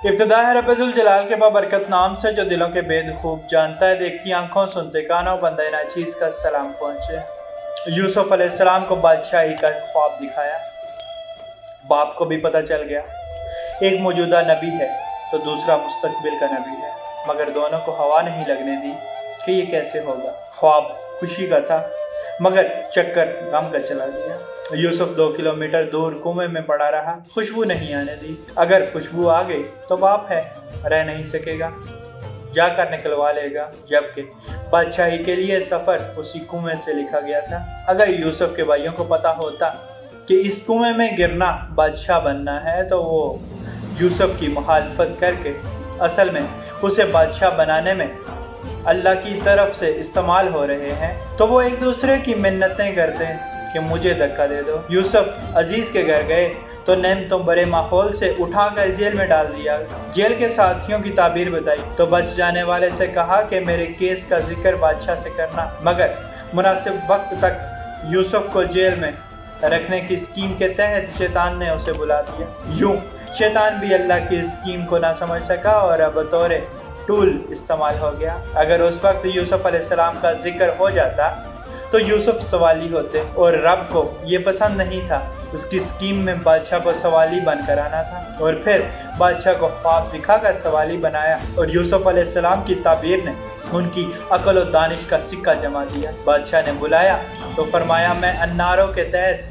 इब्तिदा है रब्बुल जलाल के बाबरकत नाम से जो दिलों के भेद खूब जानता है। देखती आंखों सुनते कानों बंदे नाचीज का सलाम पहुंचे। यूसुफ अलैहिस्सलाम को बादशाही का ख्वाब दिखाया। बाप को भी पता चल गया एक मौजूदा नबी है तो दूसरा मुस्तकबिल का नबी है, मगर दोनों को हवा नहीं लगने दी कि ये कैसे होगा। ख्वाब खुशी का था मगर चक्कर गम का चला गया। यूसुफ 2 किलोमीटर दूर कुएं में पड़ा रहा, खुशबू नहीं आने दी। अगर खुशबू आ गई तो बाप है, रह नहीं सकेगा, जाकर निकलवा लेगा। जबकि बादशाही के लिए सफर उसी कुएं से लिखा गया था। अगर यूसुफ के भाइयों को पता होता कि इस कुएं में गिरना बादशाह बनना है तो वो यूसुफ की मुखालफत करके असल में उसे बादशाह बनाने में अल्लाह की तरफ से इस्तेमाल हो रहे हैं, तो वो एक दूसरे की मिन्नतें करते कि मुझे धक्का दे दो। यूसुफ अजीज के घर गए तो नेमतों बड़े माहौल से उठाकर जेल में डाल दिया। जेल के साथियों की ताबीर बताई तो बच जाने वाले से कहा कि मेरे केस का जिक्र बादशाह से करना, मगर मुनासिब वक्त तक यूसुफ को जेल में रखने की स्कीम के तहत शैतान ने उसे बुला दिया। यूं शैतान भी अल्लाह की स्कीम को ना समझ सका और अब बतौर टूल इस्तेमाल हो गया। अगर उस वक्त यूसुफ अलैहिस्सलाम का जिक्र हो जाता तो यूसुफ सवाली होते और रब को ये पसंद नहीं था। उसकी स्कीम में बादशाह को सवाली बनकर आना था और फिर बादशाह को ख्वाब दिखाकर सवाली बनाया और यूसुफ अलैहिस्सलाम की ताबीर ने उनकी अकल और दानिश का सिक्का जमा दिया। बादशाह ने बुलाया तो फरमाया मैं अन्नारों के तहत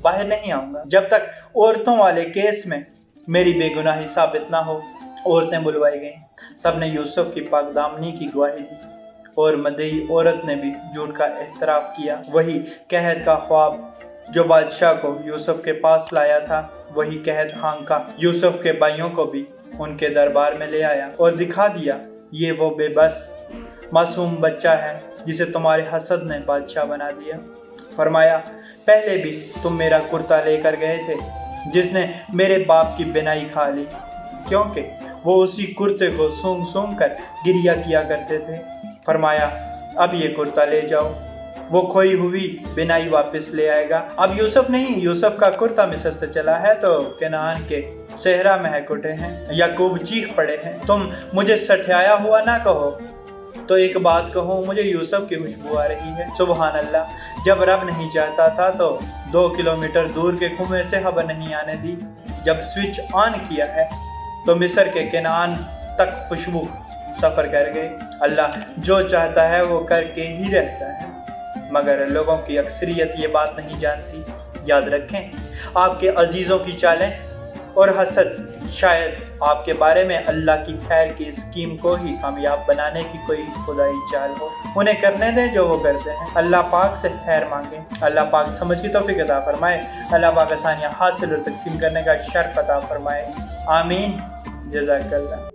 बाहर नहीं आऊंगा जब तक औरतों वाले केस में मेरी बेगुनाही साबित ना हो। औरतें बुलवाई गईं, सब ने यूसुफ की पाकदामनी की गवाही दी और मदई औरत ने भी झूठ का एहतराफ किया। वही कहत का ख्वाब जो बादशाह को यूसुफ के पास लाया था, वही कहत हांका यूसुफ के भाइयों को भी उनके दरबार में ले आया और दिखा दिया ये वो बेबस मासूम बच्चा है जिसे तुम्हारे हसद ने बादशाह बना दिया। फरमाया पहले भी तुम मेरा कुर्ता लेकर गए थे जिसने मेरे बाप की बिनाई खा ली, क्योंकि वो उसी कुर्ते को सूंघ सूंघ कर गिरिया किया करते थे। फरमाया अब ये कुर्ता ले जाओ, वो खोई हुई बिनाई वापस ले आएगा। अब यूसुफ नहीं, यूसुफ का कुर्ता मिस्र से चला है तो कनान के सेहरा महक उठे हैं। याकूब चीख पड़े हैं, तुम मुझे सठियाया हुआ ना कहो तो एक बात कहो, मुझे यूसुफ की खुशबू आ रही है। सुबहान अल्लाह, जब रब नहीं चाहता था तो 2 किलोमीटर दूर के कुएं से हवा नहीं आने दी। जब स्विच ऑन किया है तो मिस्र के कनान तक खुशबू सफर कर गई। अल्लाह जो चाहता है वो करके ही रहता है, मगर लोगों की अक्सरियत ये बात नहीं जानती। याद रखें, आपके अजीजों की चालें और हसद शायद आपके बारे में अल्लाह की खैर की स्कीम को ही कामयाब बनाने की कोई खुदाई चाल हो। उन्हें करने दें जो वो करते हैं। अल्लाह पाक से खैर मांगे, अल्लाह पाक समझ की तौफीक अता फरमाए, अल्लाह पाक आसानियां हासिल और तकसीम करने का शर्फ अता फरमाए। आमीन। जज़ाकल्लाह।